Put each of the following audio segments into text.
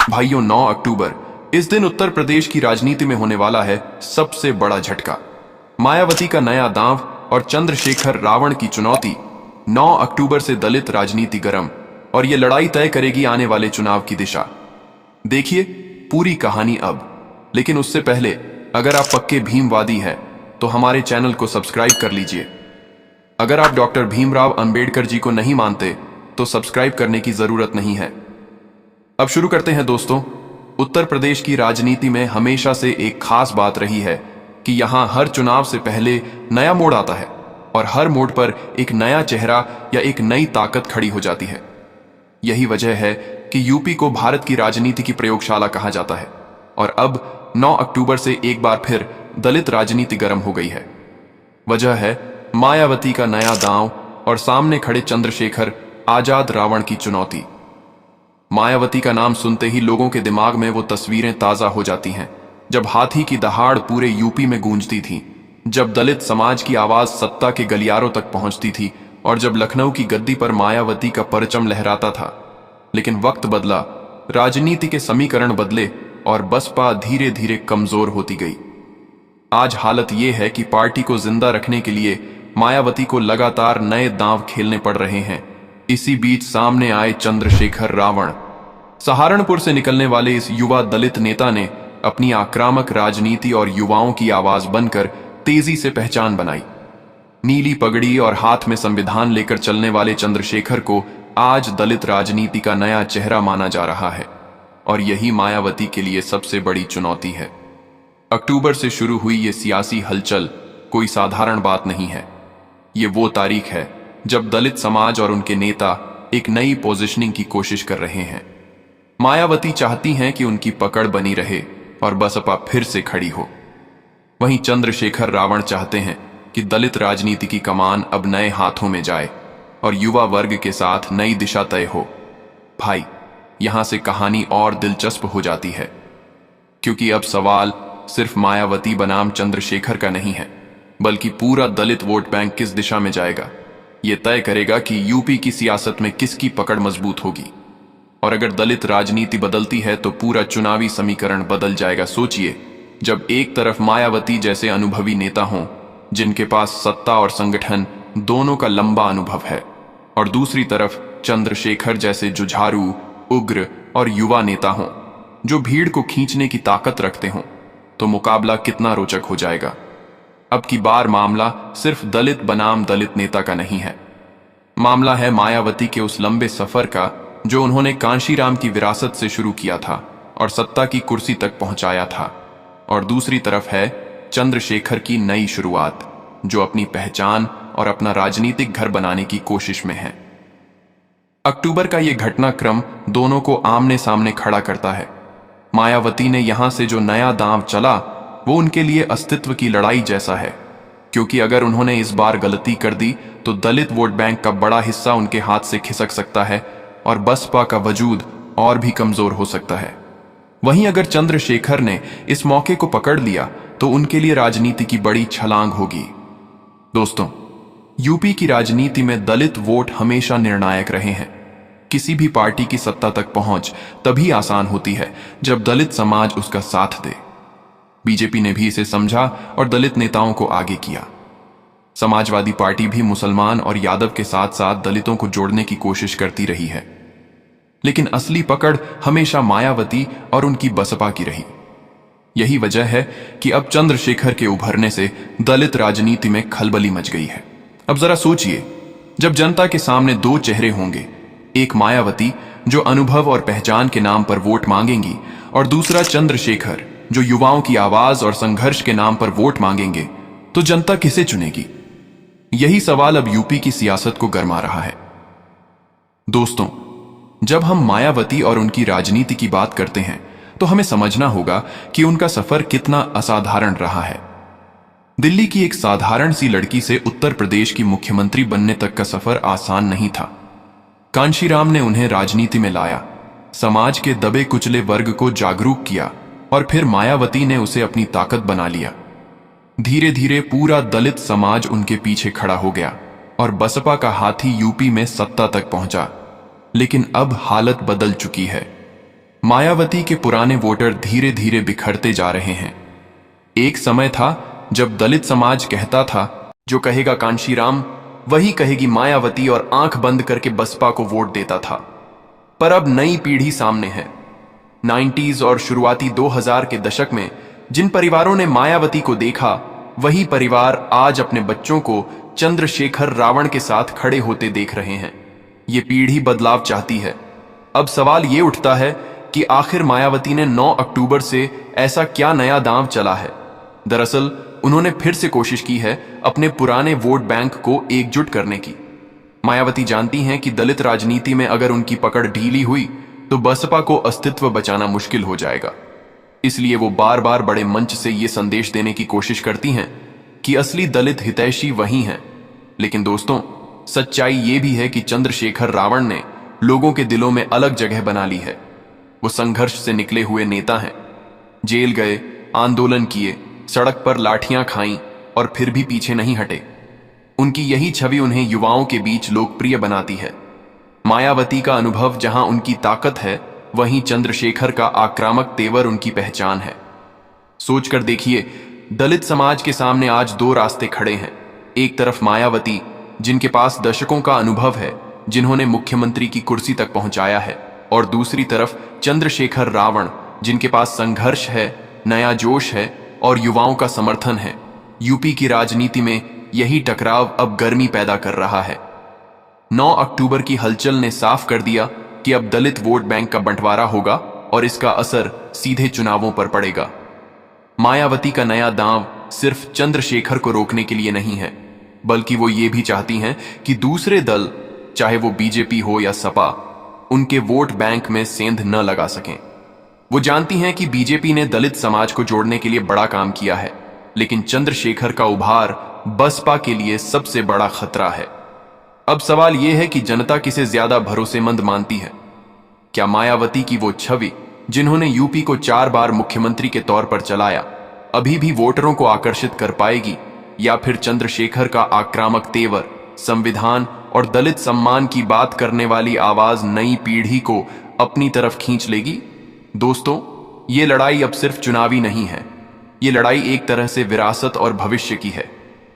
भाइयों, 9 अक्टूबर, इस दिन उत्तर प्रदेश की राजनीति में होने वाला है सबसे बड़ा झटका। मायावती का नया दांव और चंद्रशेखर रावण की चुनौती। 9 अक्टूबर से दलित राजनीति गर्म, और यह लड़ाई तय करेगी आने वाले चुनाव की दिशा। देखिए पूरी कहानी अब। लेकिन उससे पहले, अगर आप पक्के भीमवादी हैं तो हमारे चैनल को सब्सक्राइब कर लीजिए। अगर आप डॉक्टर भीमराव अंबेडकर जी को नहीं मानते तो सब्सक्राइब करने की जरूरत नहीं है। अब शुरू करते हैं दोस्तों। उत्तर प्रदेश की राजनीति में हमेशा से एक खास बात रही है कि यहां हर चुनाव से पहले नया मोड़ आता है, और हर मोड़ पर एक नया चेहरा या एक नई ताकत खड़ी हो जाती है। यही वजह है कि यूपी को भारत की राजनीति की प्रयोगशाला कहा जाता है। और अब 9 अक्टूबर से एक बार फिर दलित राजनीति गर्म हो गई है। वजह है मायावती का नया दांव और सामने खड़े चंद्रशेखर आजाद रावण की चुनौती। मायावती का नाम सुनते ही लोगों के दिमाग में वो तस्वीरें ताजा हो जाती हैं जब हाथी की दहाड़ पूरे यूपी में गूंजती थी, जब दलित समाज की आवाज सत्ता के गलियारों तक पहुंचती थी, और जब लखनऊ की गद्दी पर मायावती का परचम लहराता था। लेकिन वक्त बदला, राजनीति के समीकरण बदले, और बसपा धीरे धीरे कमजोर होती गई। आज हालत यह है कि पार्टी को जिंदा रखने के लिए मायावती को लगातार नए दांव खेलने पड़ रहे हैं। इसी बीच सामने आए चंद्रशेखर रावण। सहारनपुर से निकलने वाले इस युवा दलित नेता ने अपनी आक्रामक राजनीति और युवाओं की आवाज बनकर तेजी से पहचान बनाई। नीली पगड़ी और हाथ में संविधान लेकर चलने वाले चंद्रशेखर को आज दलित राजनीति का नया चेहरा माना जा रहा है, और यही मायावती के लिए सबसे बड़ी चुनौती है। अक्टूबर से शुरू हुई ये सियासी हलचल कोई साधारण बात नहीं है। ये वो तारीख है जब दलित समाज और उनके नेता एक नई पोजीशनिंग की कोशिश कर रहे हैं। मायावती चाहती हैं कि उनकी पकड़ बनी रहे और बसपा फिर से खड़ी हो। वहीं चंद्रशेखर रावण चाहते हैं कि दलित राजनीति की कमान अब नए हाथों में जाए और युवा वर्ग के साथ नई दिशा तय हो। भाई, यहां से कहानी और दिलचस्प हो जाती है, क्योंकि अब सवाल सिर्फ मायावती बनाम चंद्रशेखर का नहीं है, बल्कि पूरा दलित वोट बैंक किस दिशा में जाएगा। यह तय करेगा कि यूपी की सियासत में किसकी पकड़ मजबूत होगी। और अगर दलित राजनीति बदलती है तो पूरा चुनावी समीकरण बदल जाएगा। सोचिए, जब एक तरफ मायावती जैसे अनुभवी नेता हों जिनके पास सत्ता और संगठन दोनों का लंबा अनुभव है, और दूसरी तरफ चंद्रशेखर जैसे जुझारू, उग्र और युवा नेता हों जो भीड़ को खींचने की ताकत रखते हों, तो मुकाबला कितना रोचक हो जाएगा। अब की बार मामला सिर्फ दलित बनाम दलित नेता का नहीं है। मामला है मायावती के उस लंबे सफर का जो उन्होंने कांशीराम की विरासत से शुरू किया था और सत्ता की कुर्सी तक पहुंचाया था। और दूसरी तरफ है चंद्रशेखर की नई शुरुआत, जो अपनी पहचान और अपना राजनीतिक घर बनाने की कोशिश में है। अक्टूबर का यह घटनाक्रम दोनों को आमने सामने खड़ा करता है। मायावती ने यहां से जो नया दांव चला वो उनके लिए अस्तित्व की लड़ाई जैसा है, क्योंकि अगर उन्होंने इस बार गलती कर दी तो दलित वोट बैंक का बड़ा हिस्सा उनके हाथ से खिसक सकता है और बसपा का वजूद और भी कमजोर हो सकता है। वहीं अगर चंद्रशेखर ने इस मौके को पकड़ लिया तो उनके लिए राजनीति की बड़ी छलांग होगी। दोस्तों, यूपी की राजनीति में दलित वोट हमेशा निर्णायक रहे हैं। किसी भी पार्टी की सत्ता तक पहुंच तभी आसान होती है जब दलित समाज उसका साथ दे। बीजेपी ने भी इसे समझा और दलित नेताओं को आगे किया। समाजवादी पार्टी भी मुसलमान और यादव के साथ साथ दलितों को जोड़ने की कोशिश करती रही है। लेकिन असली पकड़ हमेशा मायावती और उनकी बसपा की रही। यही वजह है कि अब चंद्रशेखर के उभरने से दलित राजनीति में खलबली मच गई है। अब जरा सोचिए, जब जनता के सामने दो चेहरे होंगे, एक मायावती जो अनुभव और पहचान के नाम पर वोट मांगेंगी, और दूसरा चंद्रशेखर जो युवाओं की आवाज और संघर्ष के नाम पर वोट मांगेंगे, तो जनता किसे चुनेगी? यही सवाल अब यूपी की सियासत को गरमा रहा है। दोस्तों, जब हम मायावती और उनकी राजनीति की बात करते हैं तो हमें समझना होगा कि उनका सफर कितना असाधारण रहा है। दिल्ली की एक साधारण सी लड़की से उत्तर प्रदेश की मुख्यमंत्री बनने तक का सफर आसान नहीं था। कांशीराम ने उन्हें राजनीति में लाया, समाज के दबे कुचले वर्ग को जागरूक किया, और फिर मायावती ने उसे अपनी ताकत बना लिया। धीरे धीरे पूरा दलित समाज उनके पीछे खड़ा हो गया और बसपा का हाथी यूपी में सत्ता तक पहुंचा। लेकिन अब हालत बदल चुकी है। मायावती के पुराने वोटर धीरे धीरे बिखरते जा रहे हैं। एक समय था जब दलित समाज कहता था, जो कहेगा कांशीराम वही कहेगी मायावती, और आंख बंद करके बसपा को वोट देता था। पर अब नई पीढ़ी सामने है। 90s और शुरुआती 2000 के दशक में जिन परिवारों ने मायावती को देखा, वही परिवार आज अपने बच्चों को चंद्रशेखर रावण के साथ खड़े होते देख रहे हैं। ये पीढ़ी बदलाव चाहती है। अब सवाल ये उठता है कि आखिर मायावती ने 9 अक्टूबर से ऐसा क्या नया दांव चला है। दरअसल उन्होंने फिर से कोशिश की है अपने पुराने वोट बैंक को एकजुट करने की। मायावती जानती हैं कि दलित राजनीति में अगर उनकी पकड़ ढीली हुई तो बसपा को अस्तित्व बचाना मुश्किल हो जाएगा। इसलिए वो बार बार बड़े मंच से ये संदेश देने की कोशिश करती हैं कि असली दलित हितैषी वही हैं। लेकिन दोस्तों, सच्चाई ये भी है कि चंद्रशेखर रावण ने लोगों के दिलों में अलग जगह बना ली है। वो संघर्ष से निकले हुए नेता हैं। जेल गए, आंदोलन किए, सड़क पर लाठियां खाईं और फिर भी पीछे नहीं हटे। उनकी यही छवि उन्हें युवाओं के बीच लोकप्रिय बनाती है। मायावती का अनुभव जहां उनकी ताकत है, वहीं चंद्रशेखर का आक्रामक तेवर उनकी पहचान है। सोचकर देखिए, दलित समाज के सामने आज 2 रास्ते खड़े हैं। एक तरफ मायावती, जिनके पास दशकों का अनुभव है, जिन्होंने मुख्यमंत्री की कुर्सी तक पहुंचाया है, और दूसरी तरफ चंद्रशेखर रावण, जिनके पास संघर्ष है, नया जोश है और युवाओं का समर्थन है। यूपी की राजनीति में यही टकराव अब गर्मी पैदा कर रहा है। 9 अक्टूबर की हलचल ने साफ कर दिया कि अब दलित वोट बैंक का बंटवारा होगा और इसका असर सीधे चुनावों पर पड़ेगा। मायावती का नया दांव सिर्फ चंद्रशेखर को रोकने के लिए नहीं है, बल्कि वो ये भी चाहती हैं कि दूसरे दल, चाहे वो बीजेपी हो या सपा, उनके वोट बैंक में सेंध न लगा सकें। वो जानती हैं कि बीजेपी ने दलित समाज को जोड़ने के लिए बड़ा काम किया है, लेकिन चंद्रशेखर का उभार बसपा के लिए सबसे बड़ा खतरा है। अब सवाल यह है कि जनता किसे ज्यादा भरोसेमंद मानती है। क्या मायावती की वो छवि, जिन्होंने यूपी को 4 बार मुख्यमंत्री के तौर पर चलाया, अभी भी वोटरों को आकर्षित कर पाएगी, या फिर चंद्रशेखर का आक्रामक तेवर, संविधान और दलित सम्मान की बात करने वाली आवाज नई पीढ़ी को अपनी तरफ खींच लेगी? दोस्तों, ये लड़ाई अब सिर्फ चुनावी नहीं है। ये लड़ाई एक तरह से विरासत और भविष्य की है।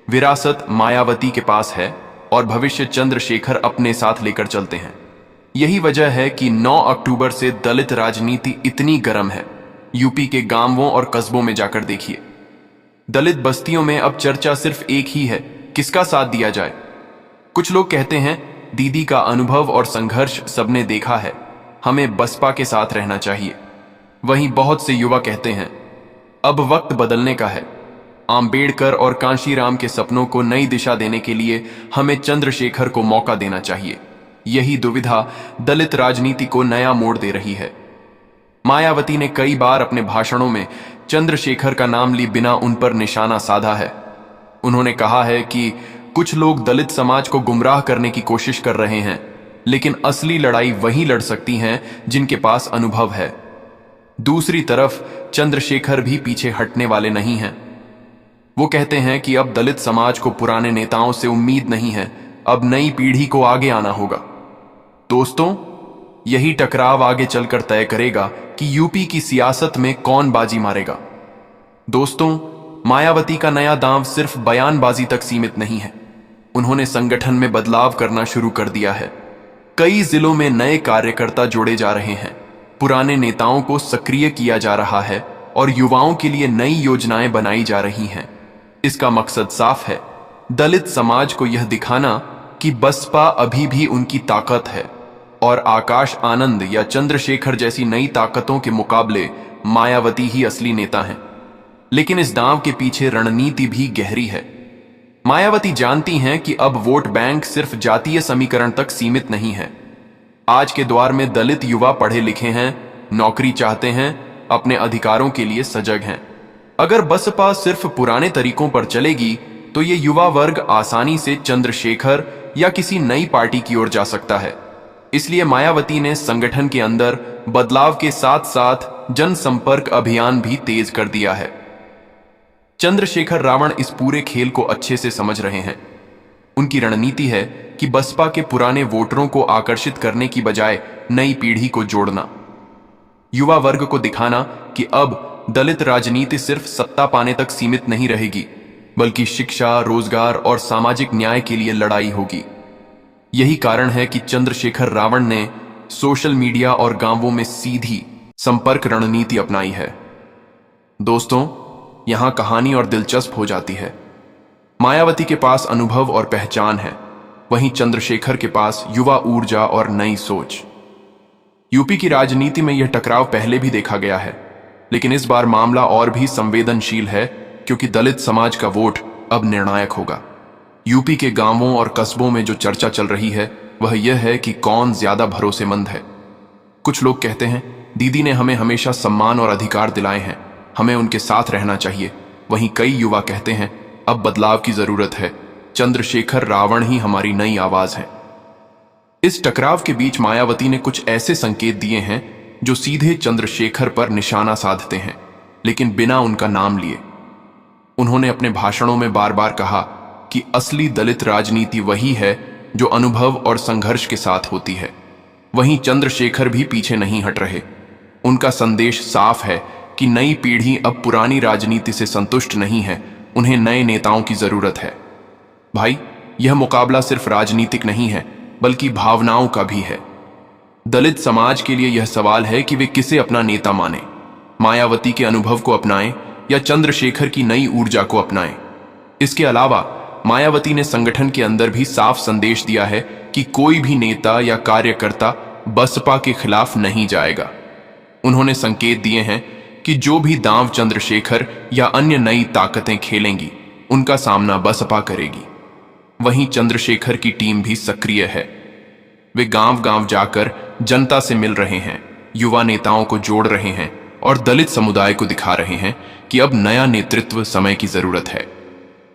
विरासत मायावती के पास है और भविष्य चंद्रशेखर अपने साथ लेकर चलते हैं। यही वजह है कि 9 अक्टूबर से दलित राजनीति इतनी गर्म है। यूपी के गांवों और कस्बों में जाकर देखिए, दलित बस्तियों में अब चर्चा सिर्फ एक ही है, किसका साथ दिया जाए। कुछ लोग कहते हैं, दीदी का अनुभव और संघर्ष सबने देखा है, हमें बसपा के साथ रहना चाहिए। वहीं बहुत से युवा कहते हैं, अब वक्त बदलने का है। आम्बेडकर और कांशीराम के सपनों को नई दिशा देने के लिए हमें चंद्रशेखर को मौका देना चाहिए। यही दुविधा दलित राजनीति को नया मोड़ दे रही है। मायावती ने कई बार अपने भाषणों में चंद्रशेखर का नाम लिए बिना उन पर निशाना साधा है। उन्होंने कहा है कि कुछ लोग दलित समाज को गुमराह करने की कोशिश कर रहे हैं, लेकिन असली लड़ाई वही लड़ सकती हैं जिनके पास अनुभव है। दूसरी तरफ चंद्रशेखर भी पीछे हटने वाले नहीं हैं। वो कहते हैं कि अब दलित समाज को पुराने नेताओं से उम्मीद नहीं है, अब नई पीढ़ी को आगे आना होगा। दोस्तों, यही टकराव आगे चलकर तय करेगा कि यूपी की सियासत में कौन बाजी मारेगा। दोस्तों, मायावती का नया दांव सिर्फ बयानबाजी तक सीमित नहीं है। उन्होंने संगठन में बदलाव करना शुरू कर दिया है। कई जिलों में नए कार्यकर्ता जोड़े जा रहे हैं, पुराने नेताओं को सक्रिय किया जा रहा है और युवाओं के लिए नई योजनाएं बनाई जा रही हैं। इसका मकसद साफ है, दलित समाज को यह दिखाना कि बसपा अभी भी उनकी ताकत है और आकाश आनंद या चंद्रशेखर जैसी नई ताकतों के मुकाबले मायावती ही असली नेता हैं। लेकिन इस दांव के पीछे रणनीति भी गहरी है। मायावती जानती हैं कि अब वोट बैंक सिर्फ जातीय समीकरण तक सीमित नहीं है। आज के दौर में दलित युवा पढ़े लिखे हैं, नौकरी चाहते हैं, अपने अधिकारों के लिए सजग हैं। अगर बसपा सिर्फ पुराने तरीकों पर चलेगी तो ये युवा वर्ग आसानी से चंद्रशेखर या किसी नई पार्टी की ओर जा सकता है। इसलिए मायावती ने संगठन के अंदर बदलाव के साथ साथ जनसंपर्क अभियान भी तेज कर दिया है। चंद्रशेखर रावण इस पूरे खेल को अच्छे से समझ रहे हैं। उनकी रणनीति है कि बसपा के पुराने वोटरों को आकर्षित करने की बजाय नई पीढ़ी को जोड़ना। युवा वर्ग को दिखाना कि अब दलित राजनीति सिर्फ सत्ता पाने तक सीमित नहीं रहेगी, बल्कि शिक्षा, रोजगार और सामाजिक न्याय के लिए लड़ाई होगी। यही कारण है कि चंद्रशेखर रावण ने सोशल मीडिया और गांवों में सीधी संपर्क रणनीति अपनाई है। दोस्तों, यहां कहानी और दिलचस्प हो जाती है। मायावती के पास अनुभव और पहचान है, वहीं चंद्रशेखर के पास युवा ऊर्जा और नई सोच। यूपी की राजनीति में यह टकराव पहले भी देखा गया है, लेकिन इस बार मामला और भी संवेदनशील है, क्योंकि दलित समाज का वोट अब निर्णायक होगा। यूपी के गांवों और कस्बों में जो चर्चा चल रही है वह यह है कि कौन ज्यादा भरोसेमंद है। कुछ लोग कहते हैं, दीदी ने हमें हमेशा सम्मान और अधिकार दिलाए हैं, हमें उनके साथ रहना चाहिए। वहीं कई युवा कहते हैं, अब बदलाव की जरूरत है, चंद्रशेखर रावण ही हमारी नई आवाज है। इस टकराव के बीच मायावती ने कुछ ऐसे संकेत दिए हैं जो सीधे चंद्रशेखर पर निशाना साधते हैं, लेकिन बिना उनका नाम लिए। उन्होंने अपने भाषणों में बार बार कहा कि असली दलित राजनीति वही है जो अनुभव और संघर्ष के साथ होती है। वहीं चंद्रशेखर भी पीछे नहीं हट रहे। उनका संदेश साफ है कि नई पीढ़ी अब पुरानी राजनीति से संतुष्ट नहीं है, उन्हें नए नेताओं की जरूरत है। भाई, यह मुकाबला सिर्फ राजनीतिक नहीं है, बल्कि भावनाओं का भी है। दलित समाज के लिए यह सवाल है कि वे किसे अपना नेता माने, मायावती के अनुभव को अपनाएं या चंद्रशेखर की नई ऊर्जा को अपनाएं। इसके अलावा मायावती ने संगठन के अंदर भी साफ संदेश दिया है कि कोई भी नेता या कार्यकर्ता बसपा के खिलाफ नहीं जाएगा। उन्होंने संकेत दिए हैं कि जो भी दांव चंद्रशेखर या अन्य नई ताकतें खेलेंगी, उनका सामना बसपा करेगी। वहीं चंद्रशेखर की टीम भी सक्रिय है। वे गांव गांव जाकर जनता से मिल रहे हैं, युवा नेताओं को जोड़ रहे हैं और दलित समुदाय को दिखा रहे हैं कि अब नया नेतृत्व समय की जरूरत है।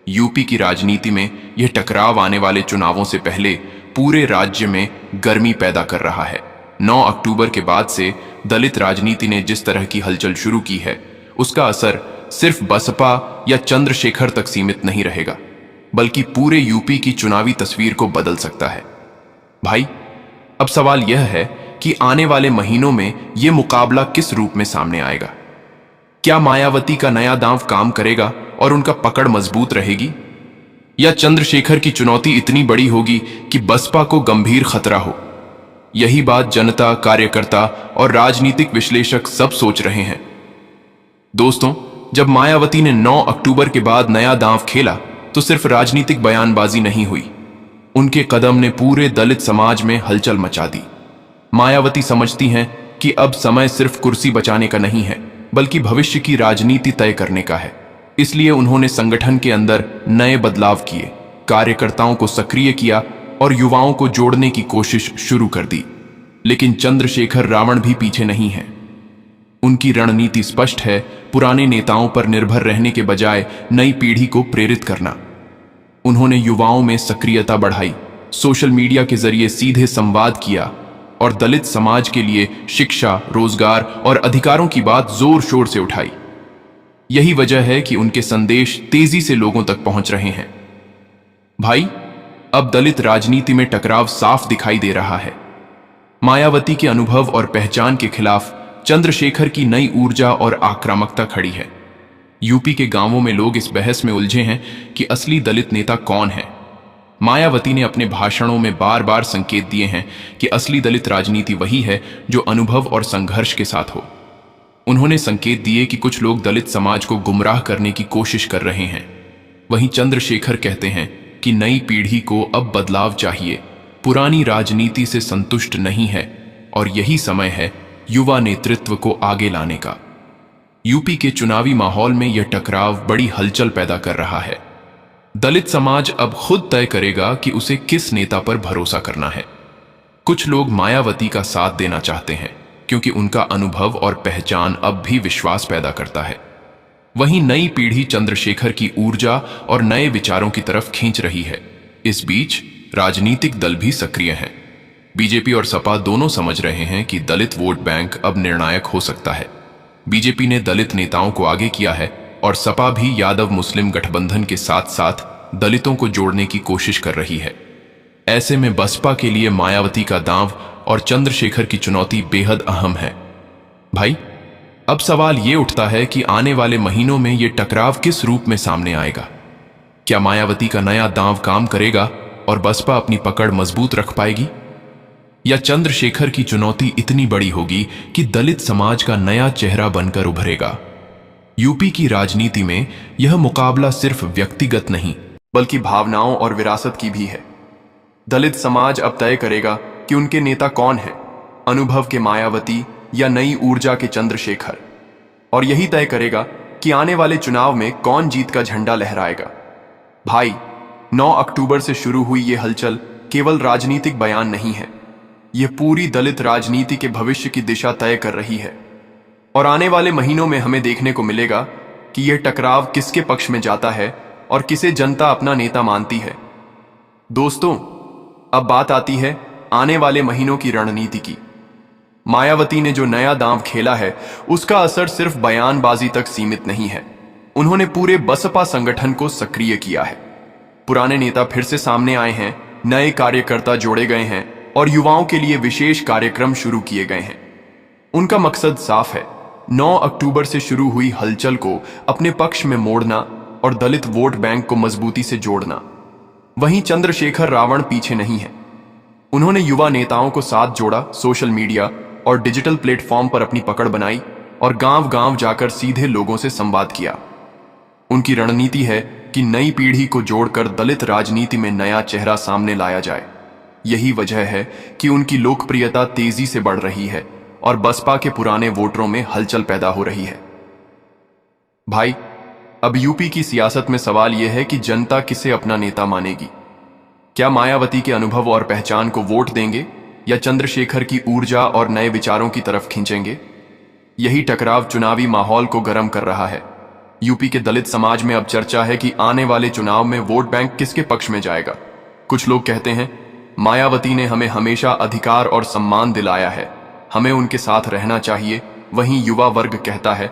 यूपी की राजनीति में यह टकराव आने वाले चुनावों से पहले पूरे राज्य में गर्मी पैदा कर रहा है। 9 अक्टूबर के बाद से दलित राजनीति ने जिस तरह की हलचल शुरू की है, उसका असर सिर्फ बसपा या चंद्रशेखर तक सीमित नहीं रहेगा, बल्कि पूरे यूपी की चुनावी तस्वीर को बदल सकता है। भाई, अब सवाल यह है कि आने वाले महीनों में यह मुकाबला किस रूप में सामने आएगा। क्या मायावती का नया दांव काम करेगा और उनका पकड़ मजबूत रहेगी, या चंद्रशेखर की चुनौती इतनी बड़ी होगी कि बसपा को गंभीर खतरा हो? यही बात जनता, कार्यकर्ता और राजनीतिक विश्लेषक सब सोच रहे हैं। दोस्तों, जब मायावती ने 9 अक्टूबर के बाद नया दांव खेला, तो सिर्फ राजनीतिक बयानबाजी नहीं हुई, उनके कदम ने पूरे दलित समाज में हलचल मचा दी। मायावती समझती हैं कि अब समय सिर्फ कुर्सी बचाने का नहीं है, बल्कि भविष्य की राजनीति तय करने का है। इसलिए उन्होंने संगठन के अंदर नए बदलाव किए, कार्यकर्ताओं को सक्रिय किया और युवाओं को जोड़ने की कोशिश शुरू कर दी। लेकिन चंद्रशेखर रावण भी पीछे नहीं है। उनकी रणनीति स्पष्ट है, पुराने नेताओं पर निर्भर रहने के बजाय नई पीढ़ी को प्रेरित करना। उन्होंने युवाओं में सक्रियता बढ़ाई, सोशल मीडिया के जरिए सीधे संवाद किया और दलित समाज के लिए शिक्षा, रोजगार और अधिकारों की बात जोर शोर से उठाई। यही वजह है कि उनके संदेश तेजी से लोगों तक पहुंच रहे हैं। भाई, अब दलित राजनीति में टकराव साफ दिखाई दे रहा है। मायावती के अनुभव और पहचान के खिलाफ चंद्रशेखर की नई ऊर्जा और आक्रामकता खड़ी है। यूपी के गांवों में लोग इस बहस में उलझे हैं कि असली दलित नेता कौन है। मायावती ने अपने भाषणों में बार बार संकेत दिए हैं कि असली दलित राजनीति वही है जो अनुभव और संघर्ष के साथ हो। उन्होंने संकेत दिए कि कुछ लोग दलित समाज को गुमराह करने की कोशिश कर रहे हैं। वहीं चंद्रशेखर कहते हैं कि नई पीढ़ी को अब बदलाव चाहिए, पुरानी राजनीति से संतुष्ट नहीं है और यही समय है युवा नेतृत्व को आगे लाने का। यूपी के चुनावी माहौल में यह टकराव बड़ी हलचल पैदा कर रहा है। दलित समाज अब खुद तय करेगा कि उसे किस नेता पर भरोसा करना है। कुछ लोग मायावती का साथ देना चाहते हैं क्योंकि उनका अनुभव और पहचान अब भी विश्वास पैदा करता है। वहीं नई पीढ़ी चंद्रशेखर की ऊर्जा और नए विचारों की तरफ खींच रही है। इस बीच राजनीतिक दल भी सक्रिय हैं। बीजेपी और सपा दोनों समझ रहे हैं कि दलित वोट बैंक अब निर्णायक हो सकता है। बीजेपी ने दलित नेताओं को आगे किया है और सपा भी यादव मुस्लिम गठबंधन के साथ साथ दलितों को जोड़ने की कोशिश कर रही है। ऐसे में बसपा के लिए मायावती का दांव और चंद्रशेखर की चुनौती बेहद अहम है। भाई, अब सवाल ये उठता है कि आने वाले महीनों में ये टकराव किस रूप में सामने आएगा। क्या मायावती का नया दांव काम करेगा और बसपा अपनी पकड़ मजबूत रख पाएगी, या चंद्रशेखर की चुनौती इतनी बड़ी होगी कि दलित समाज का नया चेहरा बनकर उभरेगा। यूपी की राजनीति में यह मुकाबला सिर्फ व्यक्तिगत नहीं बल्कि भावनाओं और विरासत की भी है। दलित समाज अब तय करेगा कि उनके नेता कौन हैं, अनुभव के मायावती या नई ऊर्जा के चंद्रशेखर, और यही तय करेगा कि आने वाले चुनाव में कौन जीत का झंडा लहराएगा। भाई, 9 अक्टूबर से शुरू हुई ये हलचल केवल राजनीतिक बयान नहीं है, ये पूरी दलित राजनीति के भविष्य की दिशा तय कर रही है। और आने वाले महीनों में हमें देखने को मिलेगा कि यह टकराव किसके पक्ष में जाता है और किसे जनता अपना नेता मानती है। दोस्तों, अब बात आती है आने वाले महीनों की रणनीति की। मायावती ने जो नया दांव खेला है उसका असर सिर्फ बयानबाजी तक सीमित नहीं है। उन्होंने पूरे बसपा संगठन को सक्रिय किया है। पुराने नेता फिर से सामने आए हैं, नए कार्यकर्ता जोड़े गए हैं और युवाओं के लिए विशेष कार्यक्रम शुरू किए गए हैं। उनका मकसद साफ है, 9 अक्टूबर से शुरू हुई हलचल को अपने पक्ष में मोड़ना और दलित वोट बैंक को मजबूती से जोड़ना। वहीं चंद्रशेखर रावण पीछे नहीं है। उन्होंने युवा नेताओं को साथ जोड़ा, सोशल मीडिया और डिजिटल प्लेटफॉर्म पर अपनी पकड़ बनाई और गांव-गांव जाकर सीधे लोगों से संवाद किया। उनकी रणनीति है कि नई पीढ़ी को जोड़कर दलित राजनीति में नया चेहरा सामने लाया जाए। यही वजह है कि उनकी लोकप्रियता तेजी से बढ़ रही है और बसपा के पुराने वोटरों में हलचल पैदा हो रही है। भाई, अब यूपी की सियासत में सवाल यह है कि जनता किसे अपना नेता मानेगी। क्या मायावती के अनुभव और पहचान को वोट देंगे या चंद्रशेखर की ऊर्जा और नए विचारों की तरफ खींचेंगे? यही टकराव चुनावी माहौल को गर्म कर रहा है। यूपी के दलित समाज में अब चर्चा है कि आने वाले चुनाव में वोट बैंक किसके पक्ष में जाएगा। कुछ लोग कहते हैं, मायावती ने हमें हमेशा अधिकार और सम्मान दिलाया है, हमें उनके साथ रहना चाहिए। वहीं युवा वर्ग कहता है,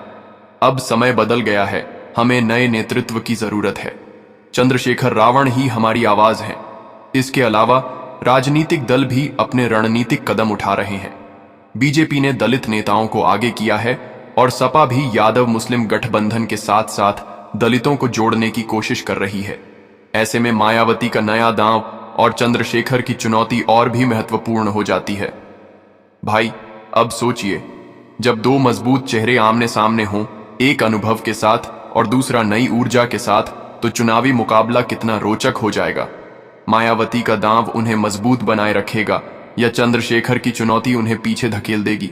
अब समय बदल गया है, हमें नए नेतृत्व की जरूरत है। चंद्रशेखर रावण ही हमारी आवाज है। इसके अलावा राजनीतिक दल भी अपने रणनीतिक कदम उठा रहे हैं। बीजेपी ने दलित नेताओं को आगे किया है और सपा भी यादव मुस्लिम गठबंधन के साथ साथ दलितों को जोड़ने की कोशिश कर रही है। ऐसे में मायावती का नया दांव और चंद्रशेखर की चुनौती और भी महत्वपूर्ण हो जाती है। भाई, अब सोचिए, जब दो मजबूत चेहरे आमने सामने हों, एक अनुभव के साथ और दूसरा नई ऊर्जा के साथ, तो चुनावी मुकाबला कितना रोचक हो जाएगा। मायावती का दांव उन्हें मजबूत बनाए रखेगा या चंद्रशेखर की चुनौती उन्हें पीछे धकेल देगी?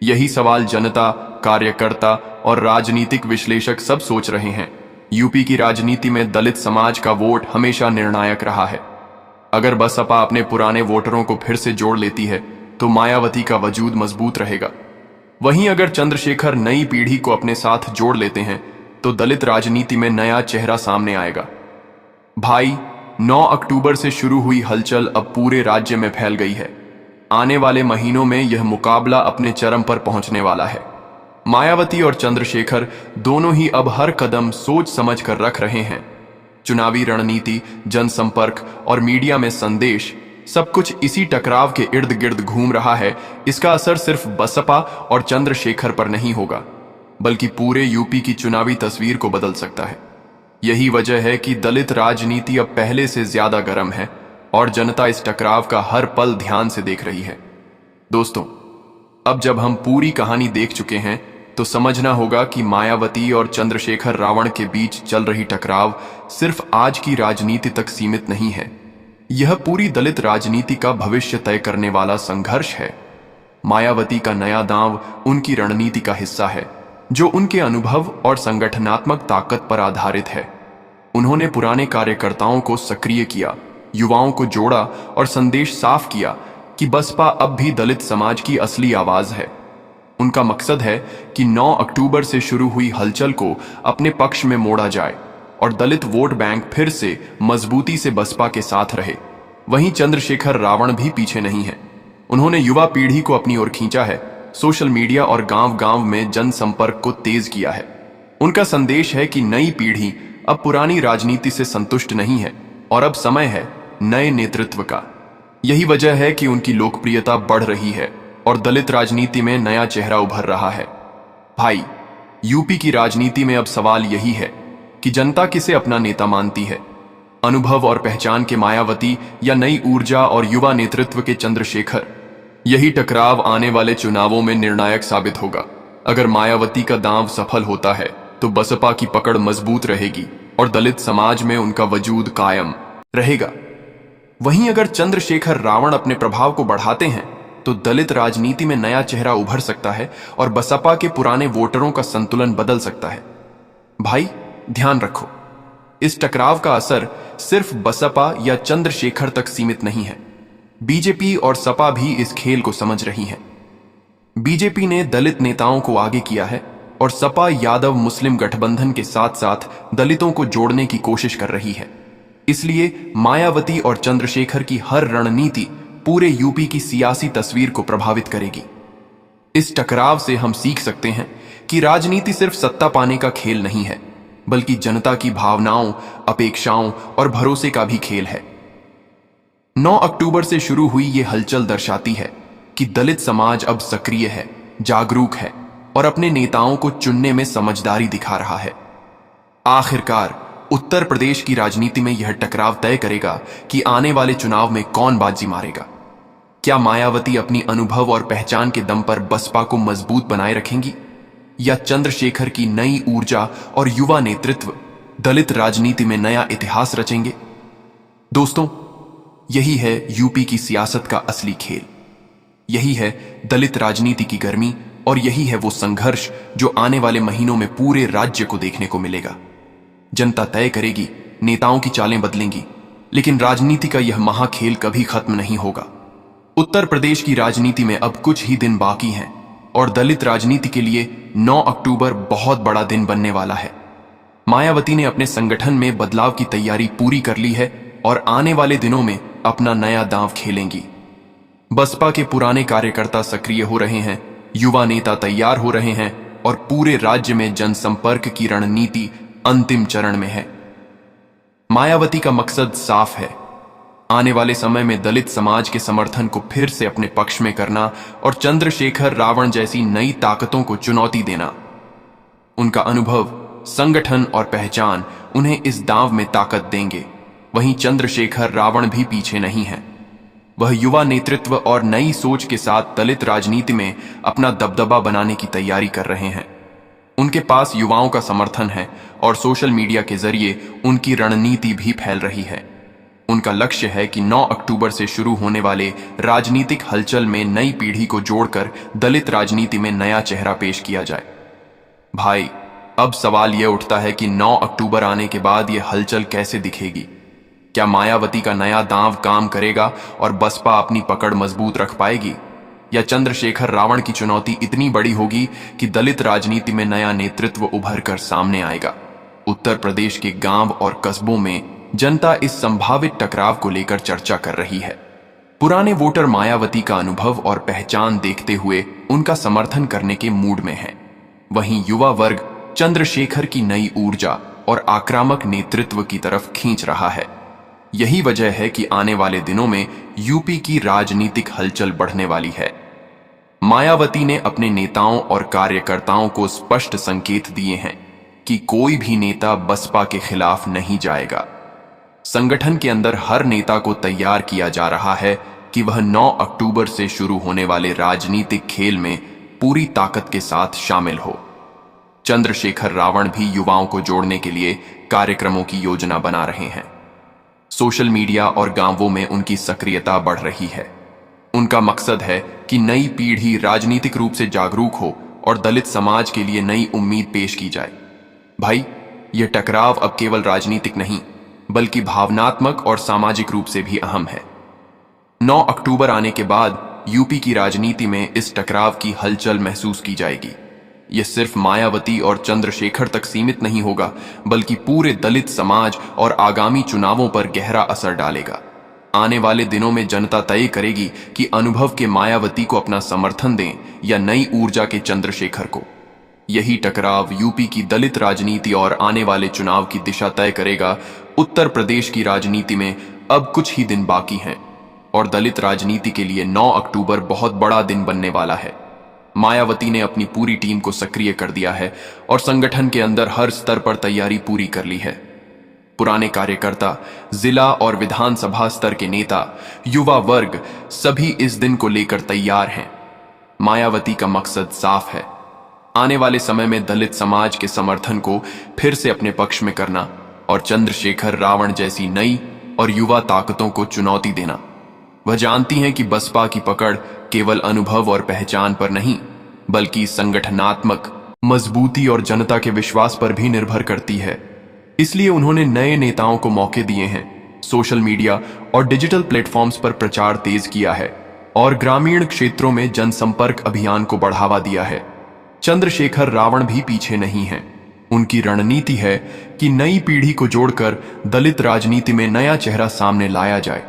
यही सवाल जनता, कार्यकर्ता और राजनीतिक विश्लेषक सब सोच रहे हैं। यूपी की राजनीति में दलित समाज का वोट हमेशा निर्णायक रहा है। अगर बसपा अपने पुराने वोटरों को फिर से जोड़ लेती है तो मायावती का वजूद मजबूत रहेगा। वहीं अगर चंद्रशेखर नई पीढ़ी को अपने साथ जोड़ लेते हैं तो दलित राजनीति में नया चेहरा सामने आएगा। भाई, 9 अक्टूबर से शुरू हुई हलचल अब पूरे राज्य में फैल गई है। आने वाले महीनों में यह मुकाबला अपने चरम पर पहुंचने वाला है। मायावती और चंद्रशेखर दोनों ही अब हर कदम सोच समझ कर रख रहे हैं। चुनावी रणनीति, जनसंपर्क और मीडिया में संदेश, सब कुछ इसी टकराव के इर्द गिर्द घूम रहा है। इसका असर सिर्फ बसपा और चंद्रशेखर पर नहीं होगा, बल्कि पूरे यूपी की चुनावी तस्वीर को बदल सकता है। यही वजह है कि दलित राजनीति अब पहले से ज्यादा गर्म है और जनता इस टकराव का हर पल ध्यान से देख रही है। दोस्तों, अब जब हम पूरी कहानी देख चुके हैं तो समझना होगा कि मायावती और चंद्रशेखर रावण के बीच चल रही टकराव सिर्फ आज की राजनीति तक सीमित नहीं है। यह पूरी दलित राजनीति का भविष्य तय करने वाला संघर्ष है। मायावती का नया दांव उनकी रणनीति का हिस्सा है, जो उनके अनुभव और संगठनात्मक ताकत पर आधारित है। उन्होंने पुराने कार्यकर्ताओं को सक्रिय किया, युवाओं को जोड़ा और संदेश साफ किया कि बसपा अब भी दलित समाज की असली आवाज है। उनका मकसद है कि 9 अक्टूबर से शुरू हुई हलचल को अपने पक्ष में मोड़ा जाए और दलित वोट बैंक फिर से मजबूती से बसपा के साथ रहे। वहीं चंद्रशेखर रावण भी पीछे नहीं है। उन्होंने युवा पीढ़ी को अपनी ओर खींचा है, सोशल मीडिया और गांव-गांव में जनसंपर्क को तेज किया है। उनका संदेश है कि नई पीढ़ी अब पुरानी राजनीति से संतुष्ट नहीं है और अब समय है नए नेतृत्व का। यही वजह है कि उनकी लोकप्रियता बढ़ रही है और दलित राजनीति में नया चेहरा उभर रहा है। भाई, यूपी की राजनीति में अब सवाल यही है कि जनता किसे अपना नेता मानती है, अनुभव और पहचान के मायावती या नई ऊर्जा और युवा नेतृत्व के चंद्रशेखर। यही टकराव आने वाले चुनावों में निर्णायक साबित होगा। अगर मायावती का दांव सफल होता है तो बसपा की पकड़ मजबूत रहेगी और दलित समाज में उनका वजूद कायम रहेगा। वहीं अगर चंद्रशेखर रावण अपने प्रभाव को बढ़ाते हैं तो दलित राजनीति में नया चेहरा उभर सकता है और बसपा के पुराने वोटरों का संतुलन बदल सकता है। भाई, ध्यान रखो, इस टकराव का असर सिर्फ बसपा या चंद्रशेखर तक सीमित नहीं है। बीजेपी और सपा भी इस खेल को समझ रही है। बीजेपी ने दलित नेताओं को आगे किया है और सपा यादव मुस्लिम गठबंधन के साथ साथ दलितों को जोड़ने की कोशिश कर रही है। इसलिए मायावती और चंद्रशेखर की हर रणनीति पूरे यूपी की सियासी तस्वीर को प्रभावित करेगी। इस टकराव से हम सीख सकते हैं कि राजनीति सिर्फ सत्ता पाने का खेल नहीं है, बल्कि जनता की भावनाओं, अपेक्षाओं और भरोसे का भी खेल है। 9 अक्टूबर से शुरू हुई ये हलचल दर्शाती है कि दलित समाज अब सक्रिय है, जागरूक है और अपने नेताओं को चुनने में समझदारी दिखा रहा है। आखिरकार उत्तर प्रदेश की राजनीति में यह टकराव तय करेगा कि आने वाले चुनाव में कौन बाजी मारेगा। क्या मायावती अपनी अनुभव और पहचान के दम पर बसपा को मजबूत बनाए रखेंगी, या चंद्रशेखर की नई ऊर्जा और युवा नेतृत्व दलित राजनीति में नया इतिहास रचेंगे? दोस्तों, यही है यूपी की सियासत का असली खेल। यही है दलित राजनीति की गर्मी और यही है वो संघर्ष जो आने वाले महीनों में पूरे राज्य को देखने को मिलेगा। जनता तय करेगी, नेताओं की चालें बदलेंगी, लेकिन राजनीति का यह महाखेल कभी खत्म नहीं होगा। उत्तर प्रदेश की राजनीति में अब कुछ ही दिन बाकी हैं और दलित राजनीति के लिए 9 अक्टूबर बहुत बड़ा दिन बनने वाला है। मायावती ने अपने संगठन में बदलाव की तैयारी पूरी कर ली है और आने वाले दिनों में अपना नया दांव खेलेंगी। बसपा के पुराने कार्यकर्ता सक्रिय हो रहे हैं, युवा नेता तैयार हो रहे हैं और पूरे राज्य में जनसंपर्क की रणनीति अंतिम चरण में है। मायावती का मकसद साफ है, आने वाले समय में दलित समाज के समर्थन को फिर से अपने पक्ष में करना और चंद्रशेखर रावण जैसी नई ताकतों को चुनौती देना। उनका अनुभव, संगठन और पहचान उन्हें इस दांव में ताकत देंगे। वहीं चंद्रशेखर रावण भी पीछे नहीं है। वह युवा नेतृत्व और नई सोच के साथ दलित राजनीति में अपना दबदबा बनाने की तैयारी कर रहे हैं। उनके पास युवाओं का समर्थन है और सोशल मीडिया के जरिए उनकी रणनीति भी फैल रही है। उनका लक्ष्य है कि 9 अक्टूबर से शुरू होने वाले राजनीतिक हलचल में नई पीढ़ी को जोड़कर दलित राजनीति में नया चेहरा पेश किया जाए। भाई, अब सवाल यह उठता है कि 9 अक्टूबर आने के बाद यह हलचल कैसे दिखेगी। क्या मायावती का नया दांव काम करेगा और बसपा अपनी पकड़ मजबूत रख पाएगी, या चंद्रशेखर रावण की चुनौती इतनी बड़ी होगी कि दलित राजनीति में नया नेतृत्व उभर कर सामने आएगा। उत्तर प्रदेश के गांव और कस्बों में जनता इस संभावित टकराव को लेकर चर्चा कर रही है। पुराने वोटर मायावती का अनुभव और पहचान देखते हुए उनका समर्थन करने के मूड में है। वहीं युवा वर्ग चंद्रशेखर की नई ऊर्जा और आक्रामक नेतृत्व की तरफ खींच रहा है। यही वजह है कि आने वाले दिनों में यूपी की राजनीतिक हलचल बढ़ने वाली है। मायावती ने अपने नेताओं और कार्यकर्ताओं को स्पष्ट संकेत दिए हैं कि कोई भी नेता बसपा के खिलाफ नहीं जाएगा। संगठन के अंदर हर नेता को तैयार किया जा रहा है कि वह 9 अक्टूबर से शुरू होने वाले राजनीतिक खेल में पूरी ताकत के साथ शामिल हो। चंद्रशेखर रावण भी युवाओं को जोड़ने के लिए कार्यक्रमों की योजना बना रहे हैं। सोशल मीडिया और गांवों में उनकी सक्रियता बढ़ रही है। उनका मकसद है कि नई पीढ़ी राजनीतिक रूप से जागरूक हो और दलित समाज के लिए नई उम्मीद पेश की जाए। भाई, यह टकराव अब केवल राजनीतिक नहीं बल्कि भावनात्मक और सामाजिक रूप से भी अहम है। 9 अक्टूबर आने के बाद यूपी की राजनीति में इस टकराव की हलचल महसूस की जाएगी। यह सिर्फ मायावती और चंद्रशेखर तक सीमित नहीं होगा, बल्कि पूरे दलित समाज और आगामी चुनावों पर गहरा असर डालेगा। आने वाले दिनों में जनता तय करेगी कि अनुभव के मायावती को अपना समर्थन दें या नई ऊर्जा के चंद्रशेखर को। यही टकराव यूपी की दलित राजनीति और आने वाले चुनाव की दिशा तय करेगा। उत्तर प्रदेश की राजनीति में अब कुछ ही दिन बाकी हैं और दलित राजनीति के लिए 9 अक्टूबर बहुत बड़ा दिन बनने वाला है। मायावती ने अपनी पूरी टीम को सक्रिय कर दिया है और संगठन के अंदर हर स्तर पर तैयारी पूरी कर ली है। पुराने कार्यकर्ता, जिला और विधानसभा स्तर के नेता, युवा वर्ग सभी इस दिन को लेकर तैयार हैं। मायावती का मकसद साफ है, आने वाले समय में दलित समाज के समर्थन को फिर से अपने पक्ष में करना और चंद्रशेखर रावण जैसी नई और युवा ताकतों को चुनौती देना। वह जानती हैं कि बसपा की पकड़ केवल अनुभव और पहचान पर नहीं, बल्कि संगठनात्मक मजबूती और जनता के विश्वास पर भी निर्भर करती है। इसलिए उन्होंने नए नेताओं को मौके दिए हैं, सोशल मीडिया और डिजिटल प्लेटफॉर्म्स पर प्रचार तेज किया है और ग्रामीण क्षेत्रों में जनसंपर्क अभियान को बढ़ावा दिया है। चंद्रशेखर रावण भी पीछे नहीं हैं। उनकी रणनीति है कि नई पीढ़ी को जोड़कर दलित राजनीति में नया चेहरा सामने लाया जाए।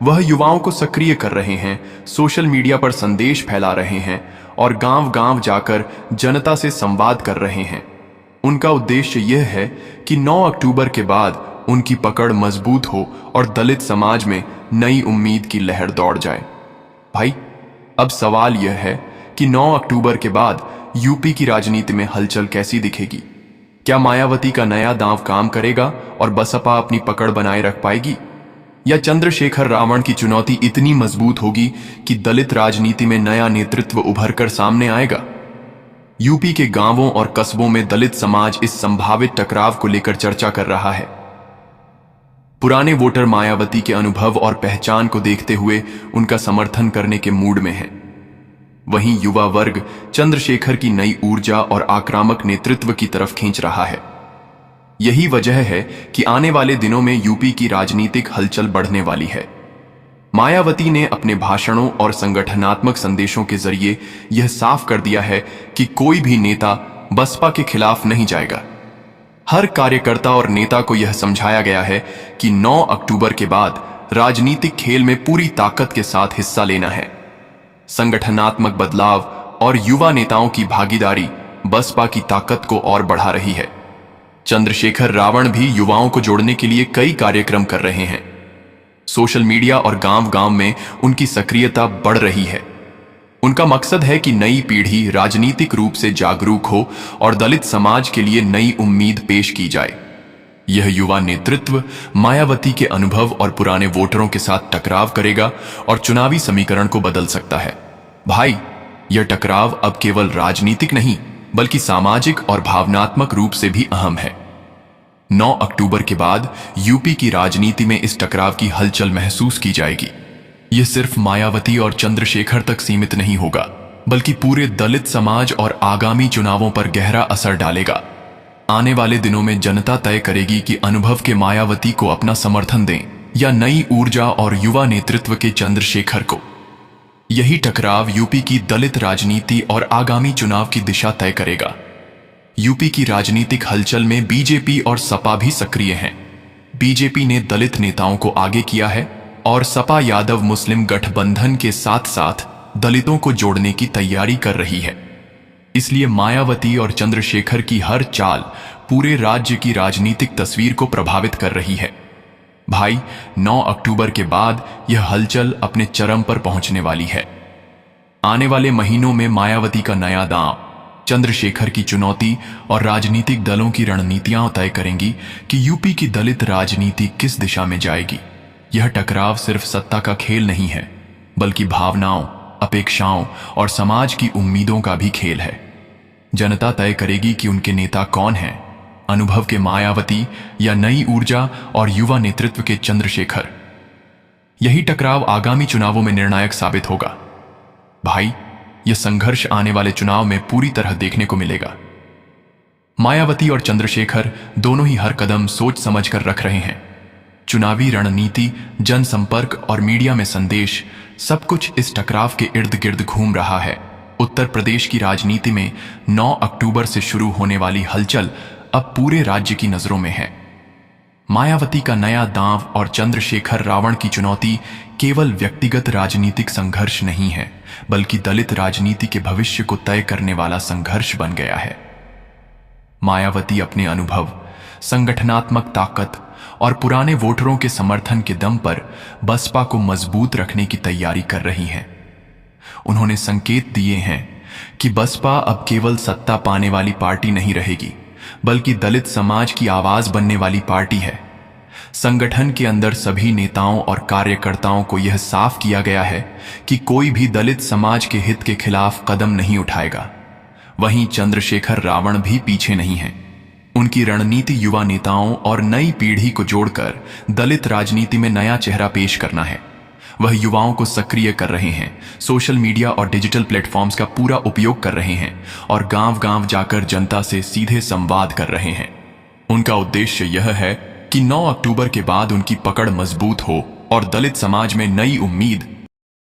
वह युवाओं को सक्रिय कर रहे हैं, सोशल मीडिया पर संदेश फैला रहे हैं और गांव-गांव जाकर जनता से संवाद कर रहे हैं। उनका उद्देश्य यह है कि 9 अक्टूबर के बाद उनकी पकड़ मजबूत हो और दलित समाज में नई उम्मीद की लहर दौड़ जाए। भाई, अब सवाल यह है कि 9 अक्टूबर के बाद यूपी की राजनीति में हलचल कैसी दिखेगी? क्या मायावती का नया दांव काम करेगा और बसपा अपनी पकड़ बनाए रख पाएगी, या चंद्रशेखर रावण की चुनौती इतनी मजबूत होगी कि दलित राजनीति में नया नेतृत्व उभर कर सामने आएगा? यूपी के गांवों और कस्बों में दलित समाज इस संभावित टकराव को लेकर चर्चा कर रहा है। पुराने वोटर मायावती के अनुभव और पहचान को देखते हुए उनका समर्थन करने के मूड में हैं। वहीं युवा वर्ग चंद्रशेखर की नई ऊर्जा और आक्रामक नेतृत्व की तरफ खींच रहा है। यही वजह है कि आने वाले दिनों में यूपी की राजनीतिक हलचल बढ़ने वाली है। मायावती ने अपने भाषणों और संगठनात्मक संदेशों के जरिए यह साफ कर दिया है कि कोई भी नेता बसपा के खिलाफ नहीं जाएगा। हर कार्यकर्ता और नेता को यह समझाया गया है कि 9 अक्टूबर के बाद राजनीतिक खेल में पूरी ताकत के साथ हिस्सा लेना है। संगठनात्मक बदलाव और युवा नेताओं की भागीदारी बसपा की ताकत को और बढ़ा रही है। चंद्रशेखर रावण भी युवाओं को जोड़ने के लिए कई कार्यक्रम कर रहे हैं। सोशल मीडिया और गांव-गांव में उनकी सक्रियता बढ़ रही है। उनका मकसद है कि नई पीढ़ी राजनीतिक रूप से जागरूक हो और दलित समाज के लिए नई उम्मीद पेश की जाए। यह युवा नेतृत्व मायावती के अनुभव और पुराने वोटरों के साथ टकराव करेगा और चुनावी समीकरण को बदल सकता है। भाई, यह टकराव अब केवल राजनीतिक नहीं, बल्कि सामाजिक और भावनात्मक रूप से भी अहम है। 9 अक्टूबर के बाद यूपी की राजनीति में इस टकराव की हलचल महसूस की जाएगी। यह सिर्फ मायावती और चंद्रशेखर तक सीमित नहीं होगा, बल्कि पूरे दलित समाज और आगामी चुनावों पर गहरा असर डालेगा। आने वाले दिनों में जनता तय करेगी कि अनुभव के मायावती को अपना समर्थन दें या नई ऊर्जा और युवा नेतृत्व के चंद्रशेखर को। यही टकराव यूपी की दलित राजनीति और आगामी चुनाव की दिशा तय करेगा। यूपी की राजनीतिक हलचल में बीजेपी और सपा भी सक्रिय हैं। बीजेपी ने दलित नेताओं को आगे किया है और सपा यादव मुस्लिम गठबंधन के साथ साथ दलितों को जोड़ने की तैयारी कर रही है। इसलिए मायावती और चंद्रशेखर की हर चाल पूरे राज्य की राजनीतिक तस्वीर को प्रभावित कर रही है। भाई, 9 अक्टूबर के बाद यह हलचल अपने चरम पर पहुंचने वाली है। आने वाले महीनों में मायावती का नया दांव, चंद्रशेखर की चुनौती और राजनीतिक दलों की रणनीतियां तय करेंगी कि यूपी की दलित राजनीति किस दिशा में जाएगी। यह टकराव सिर्फ सत्ता का खेल नहीं है, बल्कि भावनाओं, अपेक्षाओं और समाज की उम्मीदों का भी खेल है। जनता तय करेगी कि उनके नेता कौन हैं, अनुभव के मायावती या नई ऊर्जा और युवा नेतृत्व के चंद्रशेखर। यही टकराव आगामी चुनावों में निर्णायक साबित होगा। भाई, यह संघर्ष आने वाले चुनाव में पूरी तरह देखने को मिलेगा। मायावती और चंद्रशेखर दोनों ही हर कदम सोच समझ कर रख रहे हैं। चुनावी रणनीति, जनसंपर्क और मीडिया में संदेश, सब कुछ इस टकराव के इर्द गिर्द घूम रहा है। उत्तर प्रदेश की राजनीति में 9 अक्टूबर से शुरू होने वाली हलचल अब पूरे राज्य की नजरों में है। मायावती का नया दांव और चंद्रशेखर रावण की चुनौती केवल व्यक्तिगत राजनीतिक संघर्ष नहीं है, बल्कि दलित राजनीति के भविष्य को तय करने वाला संघर्ष बन गया है। मायावती अपने अनुभव, संगठनात्मक ताकत और पुराने वोटरों के समर्थन के दम पर बसपा को मजबूत रखने की तैयारी कर रही हैं। उन्होंने संकेत दिए हैं कि बसपा अब केवल सत्ता पाने वाली पार्टी नहीं रहेगी, बल्कि दलित समाज की आवाज बनने वाली पार्टी है। संगठन के अंदर सभी नेताओं और कार्यकर्ताओं को यह साफ किया गया है कि कोई भी दलित समाज के हित के खिलाफ कदम नहीं उठाएगा। वहीं चंद्रशेखर रावण भी पीछे नहीं हैं। उनकी रणनीति युवा नेताओं और नई पीढ़ी को जोड़कर दलित राजनीति में नया चेहरा पेश करना है। वह युवाओं को सक्रिय कर रहे हैं, सोशल मीडिया और डिजिटल प्लेटफॉर्म्स का पूरा उपयोग कर रहे हैं और गांव-गांव जाकर जनता से सीधे संवाद कर रहे हैं। उनका उद्देश्य यह है कि 9 अक्टूबर के बाद उनकी पकड़ मजबूत हो और दलित समाज में नई उम्मीद